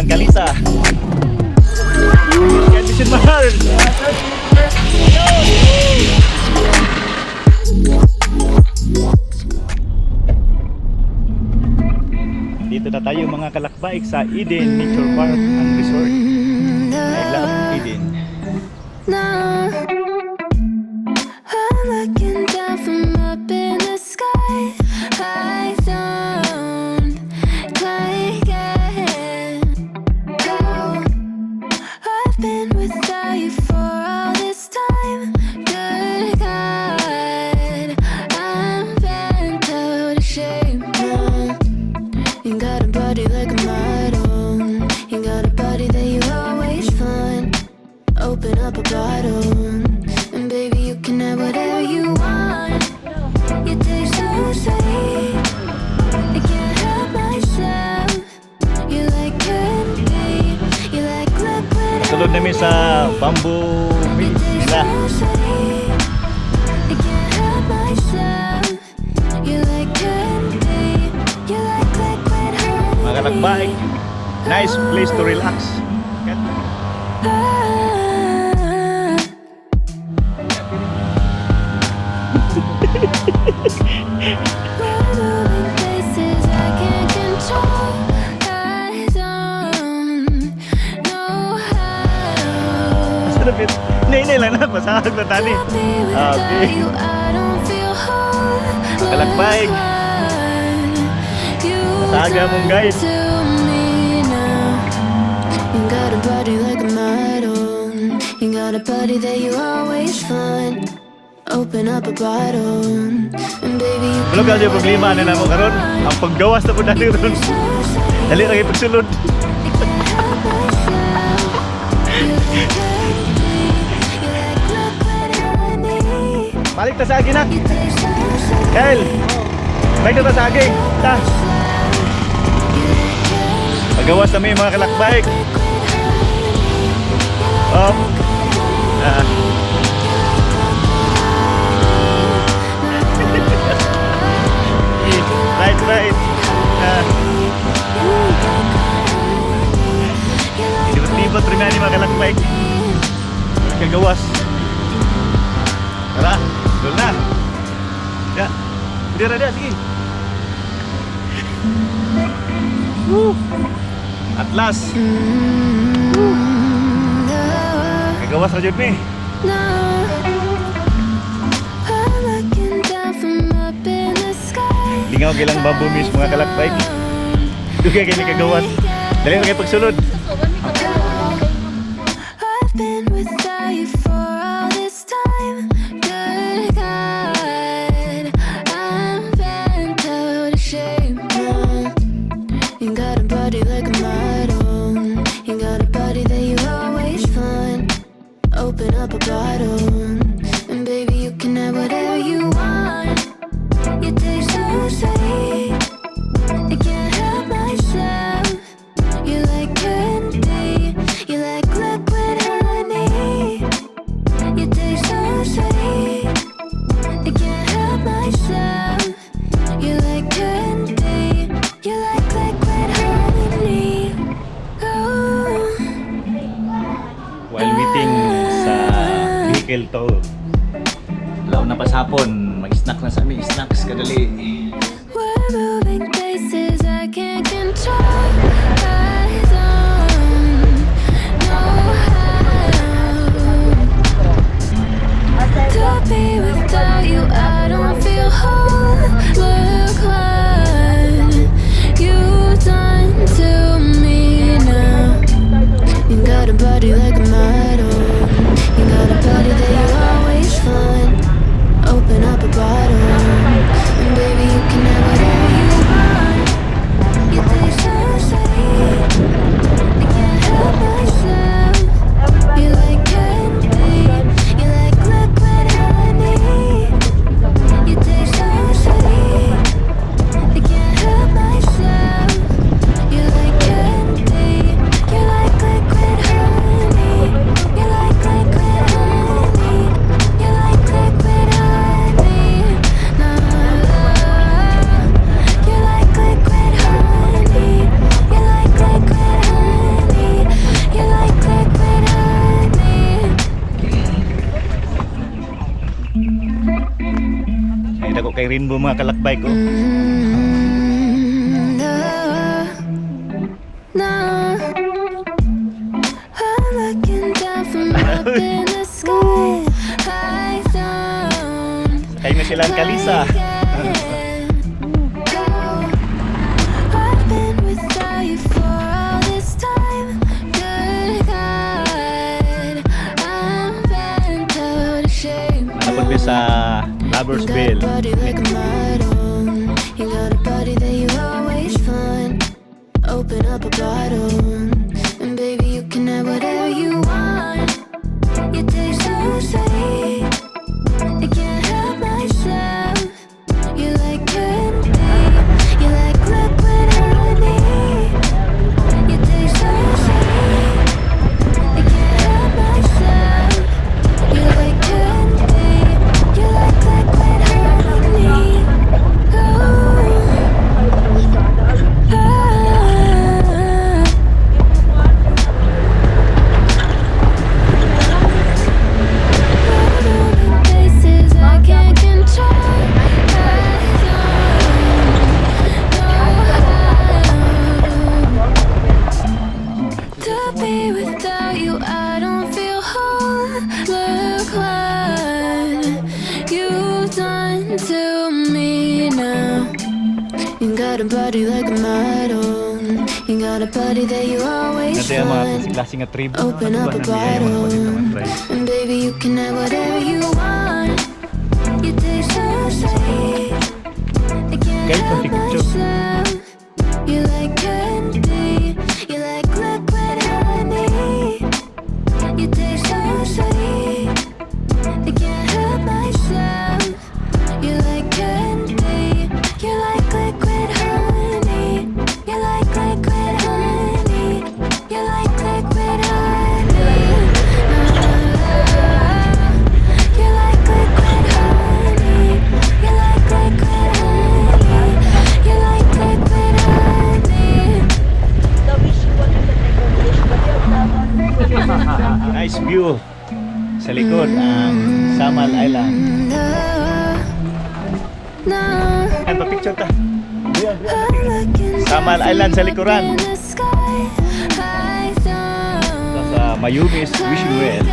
kalisa. Condition mahal. Dito na tayo mga kalakbaik sa Eden Nature Park and Resort. I love Eden. I'm looking down from up in the sky. I don't like it. Oh, I've been without you for all this time. Good God, I'm bent out of shape now. You got a body like a model. You got a body that you always find. Open up a bottle, and baby you can have whatever you want. You taste so sweet, I can't help myself. You like candy, you like liquid. Tulog namin sa bamboo You taste nila. so sweet, I can't help myself. You like candy, you like liquid honey. Mga kalakbaik, nice place to relax. Moving places I can't control. I don't know how. Sarapit. Nay lang na, pasahag na tani. To be without Okay. you, I don't feel whole. Kalakbaik. Look what you've Saga mong done guide. to me now. You got a body like a model. You got a body that you always find. Open up a bottle, and baby you Ano ka yung problema na namo karon? Ang paggawas na po dali ron. Dali lang ipagsulod. Balik ta sa akin na. Kel, balik ta sa akin. Ta. Paggawas na may mga kalakbaik. Up. Right. Libot-libot rin nga ni mga kalakbaik. Kagawas. Tara, doon na. Ya, hindi na, sige. At last. Kagawas na dyan eh. Lingaw kailang bamboo miss mga kalakbaik. Dugay kayo ni kagawas. Dali na kayo pagsulod. I've been without you for all this time. Good God, I'm bent out of shape now. You got a body like a model. You got a body that you always find. Open up a bottle, and baby you can have whatever you want. You taste so sweet, I can't help myself. You like candy, you like liquid honey. You taste so sweet, I can't help myself. You like candy, you like liquid honey. Oh. While waiting sa vehicle to, law na pasapon, mag-snack na sa amin, snacks kadali. We're moving places I can't control. I don't know how. To be without you, I don't feel whole. Look what you've done to me now. You got a body like a model. You got a body that you always find. Open up a bottle, and baby you rainbow mga kalakbay ko. No, I'm looking down from up in the sky. I don't Kayo na silang kalisa. I've been without you for all this time. Good God, I'm bent out of shape. Napod ba sa Lover's Bell? You got a body like a model. You got a body that you always find. Open up a bottle, and baby you can have whatever you want. You taste so sweet, I can't help myself. You like candy, you like liquid honey. You taste so sweet, I can't help myself. You like candy, you like liquid honey. Oh. Places I can't control. To be without you, I don't feel whole. Look what you've done to me now. You got a body like a model. You got a body that you always Ito yung mga find. klaseng nga tribo. Open up a bottle, and baby you can have whatever you want. You taste so sweet, I can't Guys, help konti picture. myself. You like candy, you like liquid honey. You taste so sweet, I can't help myself. You like candy, you like liquid honey. You like liquid honey. You like liquid honey. You like liquid honey. You like liquid honey. You like liquid honey. Nice view sa likod ang Samal Island. No, Yan pa picture ta. I'm looking Samal Island sa likuran. in the sky. I don't Sa Mayumis Wishing Well.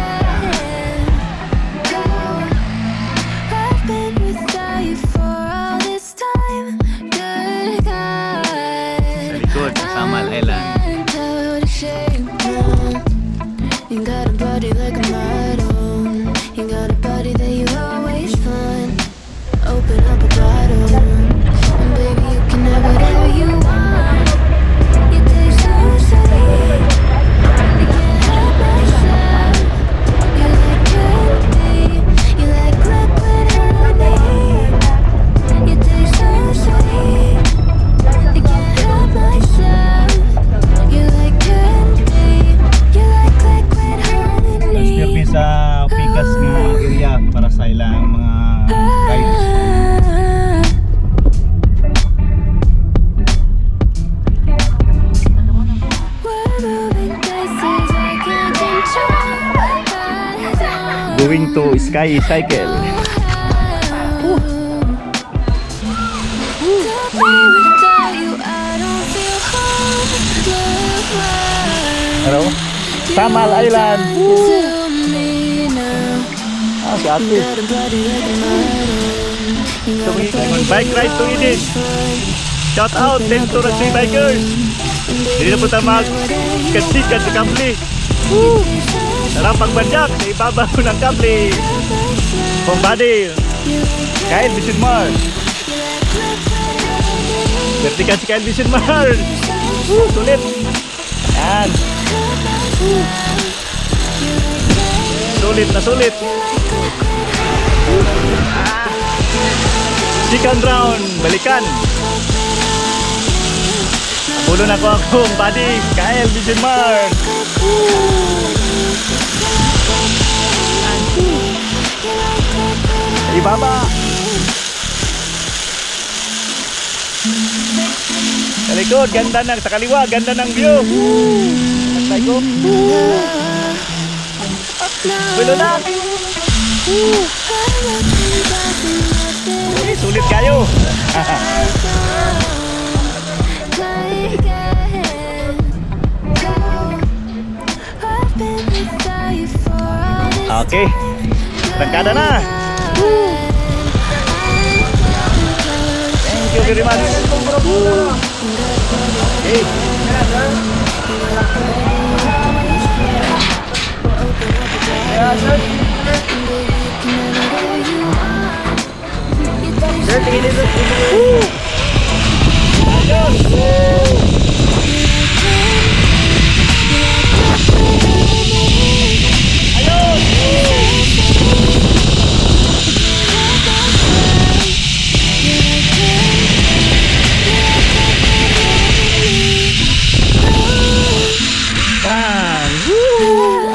I've been without you for all this time. Good God, Sa likod sa Samal Island. bent out of shape now. You got a body like a model. You got a body that you always find. Open up a bottle, and baby you can have whatever you want. You taste so sweet, I can't help myself. You like candy, you like liquid honey. You taste so sweet, I can't help myself. You like candy, you like liquid honey. Transpirmi sa pikas nga area para sa ilang mga guides. We're moving places I can't control. Going to Sky Cycle. Hello? Samal Island. Ah, si ate. Bike ride to Eden. Shout out, thanks to Rugby Bikers. Hindi na po tayo magkasikat sa kable. Sarang pagbanyak sa ibabaw ng kable. Bombadil. Kyle Vision Mars. Vertikan si Kyle Vision Mars. Sulit. Yan. Sulit na sulit. Second round, balikan. Pulo na ko akong body, Kyle Vision Mars. Sa ibaba. Sa likod, ganda ng, sa kaliwa, ganda ng view. Nagtay ko. Pulo na. Sulit kayo. Okay. Rangkada na. Thank you very much. Okay.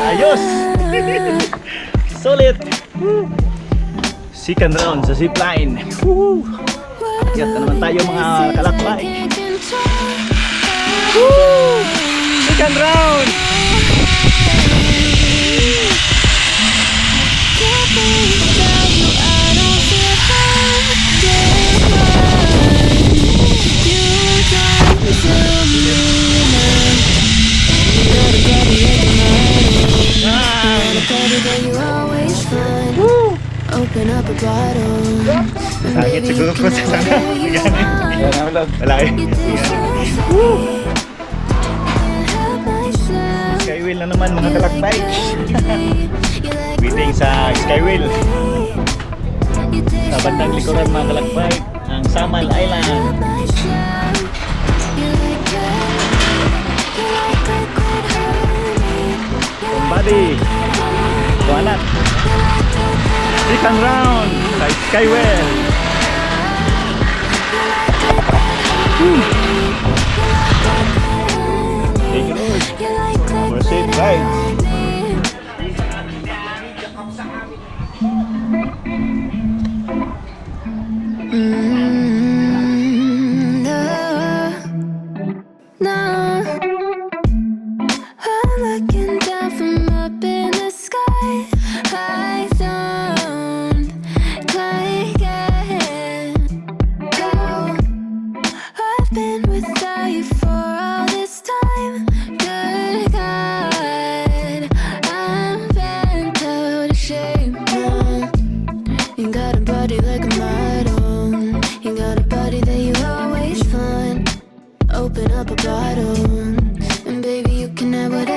Ayos! Solid! Second round sa zipline. Akyat na naman tayo mga kalakbay. Second round! Open up a bottle. Sakit siguro ko sa sana. Wala eh. Skywheel na naman mga kalakbay. Waiting sa Skywheel. Sa bandang likuran mga kalakbay, ang Samal Island. Somebody. Tuanak. Second round sa Skywheel. Take it over. For safe rides. No, I'm looking down from up in the sky. I don't like it. Oh, I've been without you for all this time. Good God, I'm bent out of shape now. You got a body like a model. You got a body that you always find. Open up a bottle, and baby, you can have whatever.